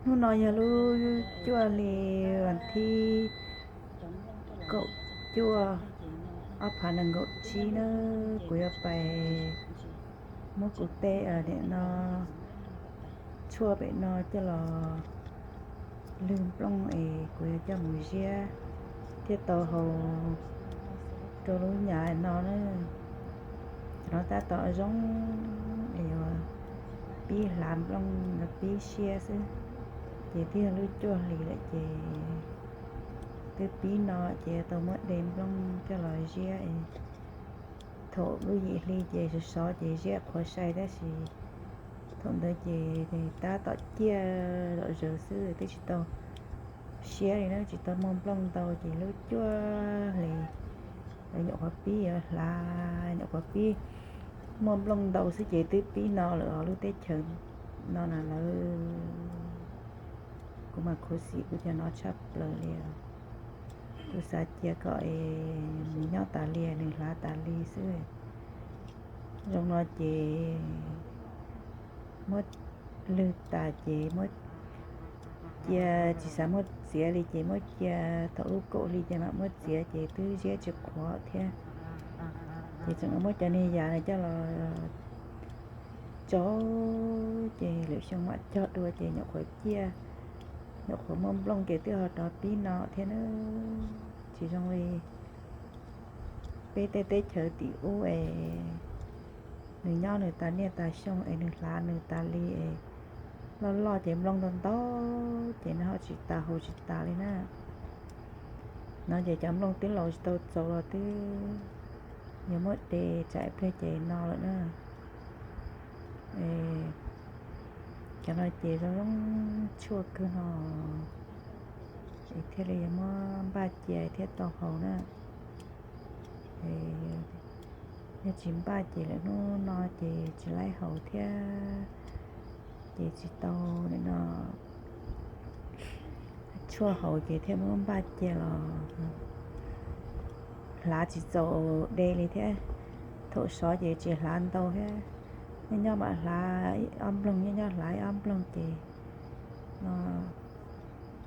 nó nói nhà lu chua lìวันที่cậu chua ở phần năng gạo chi nó của phải mua cụ tê ở để nó chua bị nó cho là lương plong ấy của cho mùi ria thiết tàu hồ cho lũ nhà nó ta tỏ giống để bi làm plong là bi xe chứ chị thì lũ chua lì lại chị từ bi nó chị tàu mất đêm plong cho là ria thổ lũ gì lì chị sẽ xóa chị ria khỏi say đó thì thằng đó chị thì ta tỏ chia rồi giờ xưa thì chỉ tàu xe này nó chỉ tao mong plong tàu chỉ lúa chua lì rồi nhậu cà phê là nhậu cà phê mong plong tàu sẽ chỉ tới phí nó là lúa tết chừng nó là cũng mà khó xí của cho nó chấp lời liền tôi sẽ chia gọi mình nhau tà liền này là tà li xưa trong nó chỉ mất lư tà chỉ mất chia chỉ sao mất xía đi chỉ mất chia thấu cổ đi cho nó mất xía chỉ tứ xía chụp khó thế chỉ chẳng mất cho nên giờ này cho là chó chỉ liệu xong mặt cho đua chỉ nhậu khỏi chia nhậu khỏi mông lông kể từ hồi đó tí nọ thế nó chỉ trong đi ptt chờ tỷ u người nhau người ta nè ta xong người lá người ta li lo chém lông tần to chỉ nó chỉ ta hồ chỉ ta đi nè nó chỉ chấm lông tiếng lồi tàu tàu là từ nhiều mất để chạy về chạy no nữa nè cho nó chỉ nó chua cơ nó thế là mà ba chạy thế tàu hồ nè nhà chim ba chỉ là nó chỉ lấy hậu thế chỉ tàu nên nó chua hậu chỉ thêm món ba chỉ là lá chỉ dầu đây này thế thổ xóa chỉ lá tàu thế nên nhau mà lá âm lông như nhau lá âm lông nó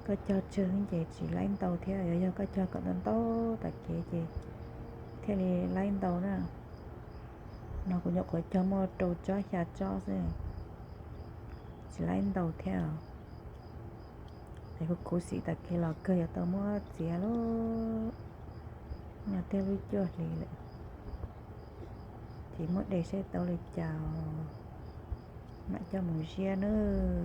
có cho chơi chỉ lấy tàu thế rồi có cho cận tàu tại chỉ thế này lấy tàu nữa nó cũng nhọc cái cho mua đồ cho nhà cho gì chỉ lấy đầu theo thì có cố sĩ tại kia là cơ tao mua gì đó nhà theo với chưa thì lại thì mỗi đề sẽ tao lại chào mẹ cho một xe nữa.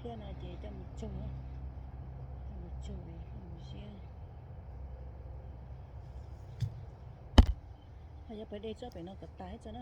kia là chỉ cho một chồi một xia hay là phải đây cho phải nó có tái cho nó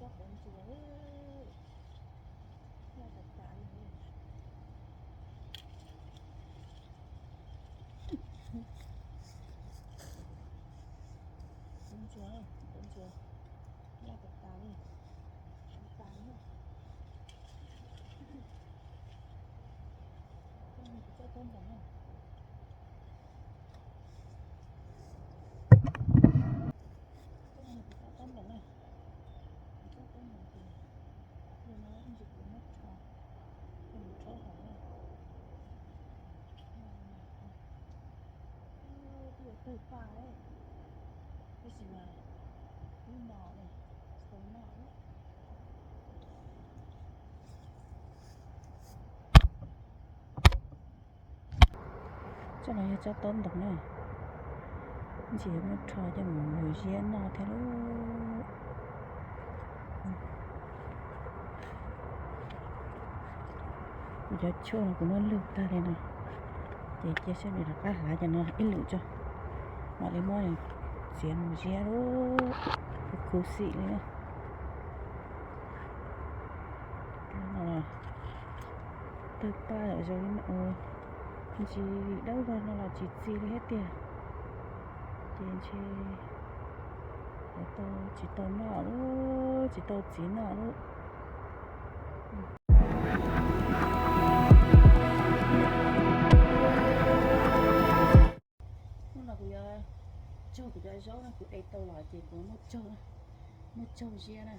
các bạn chúa là tất cả con chúa là tất cả này tất cả này cho con cả này từ pha đấy cái gì mà cái nọ này sống nọ đấy cho nó cho tôm được nữa chỉ một trò cho một người riêng nọ thế luôn giờ cho nó cũng nó lượt ta đây này để chia sẻ này là cá há cho nó ít lượt cho mà lấy món này riêng một riêng luôn cái củ xị này nó là từ ta ở rồi nó chỉ đâu rồi nó là chỉ gì hết tiền tiền chỉ tao nọ luôn chỉ tao chỉ nọ luôn nó là của cho của gió này của đây tao lại thì của một châu riêng này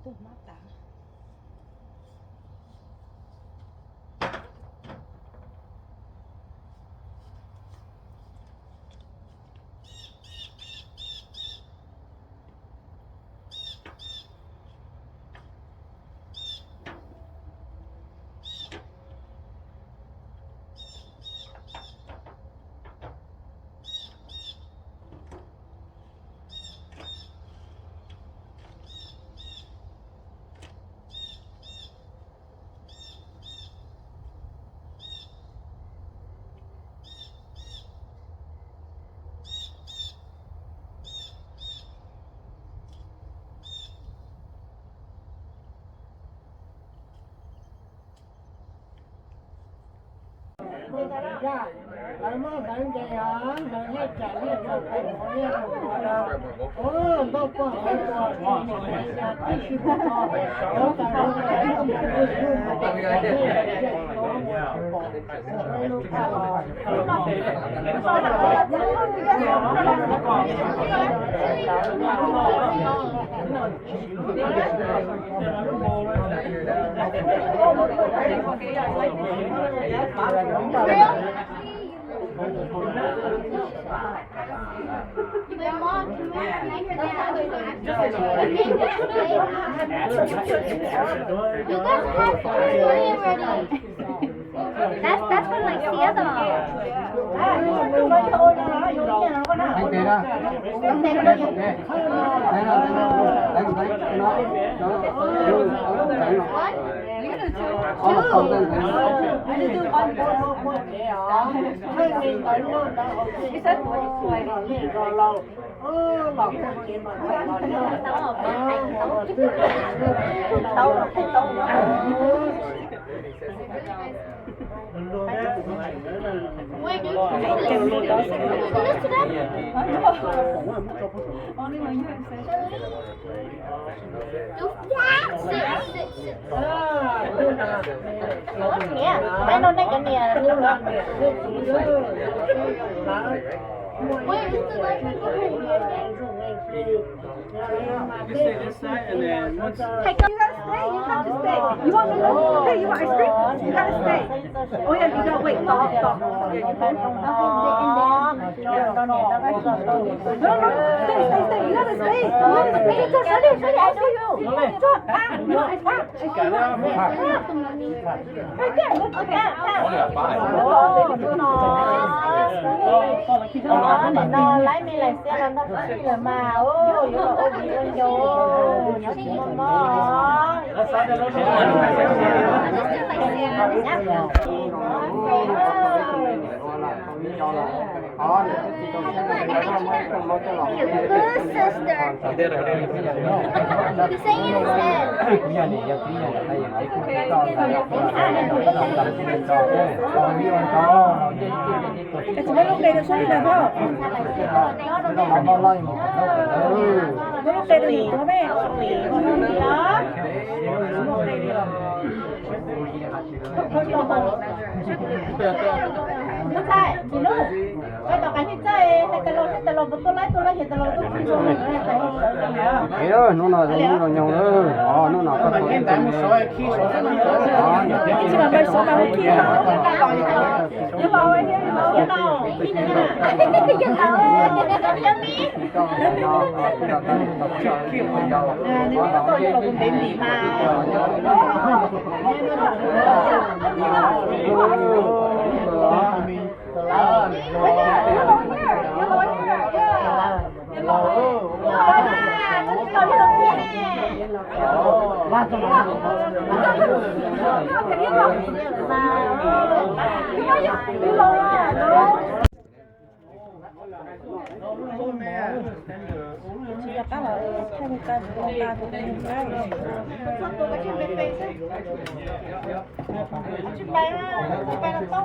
Tuh matang. Dạ, mà bạn vậy hả? Mà hết trả hết cho cái món này rồi đó. Ồ, đâu có hỏi qua. Dạ, cái gì cũng có. Đó là nó cái không có That's for like theater. Wait, dude. Đây nó đây cái nè. Wait, is the light You stay this side and then once. Hey, you gotta stay. You have to stay. You want me to stay? You want ice cream? You gotta stay. Oh yeah, you gotta wait. Stop. Yeah, you hold on. No, stay. You gotta stay. You gotta stay. Sorry, I know you. Right there. Look at that. Nó lấy mi lại xe nó là mà ô yo ô bị con yo nhớ gì con nó sister. He's saying in his head. It's mới lúc này được xoay là không? Mới lúc này được gì có mẹ? Lúc này, chị lúc cái tàu cái chơi hay tàu tôi lấy thì tàu tôi không dùng nữa Thế đó, nó nào giống nó nhau nữa. Nó nào có thể Em đánh một số khi số rất là Chị mà bây số mà hôm kia you know right here, you know. nếu mà tôi là cũng đến nghỉ mà chị gặp bác là thay một ca của con ta cũng một cái Chụp bài nó tốt.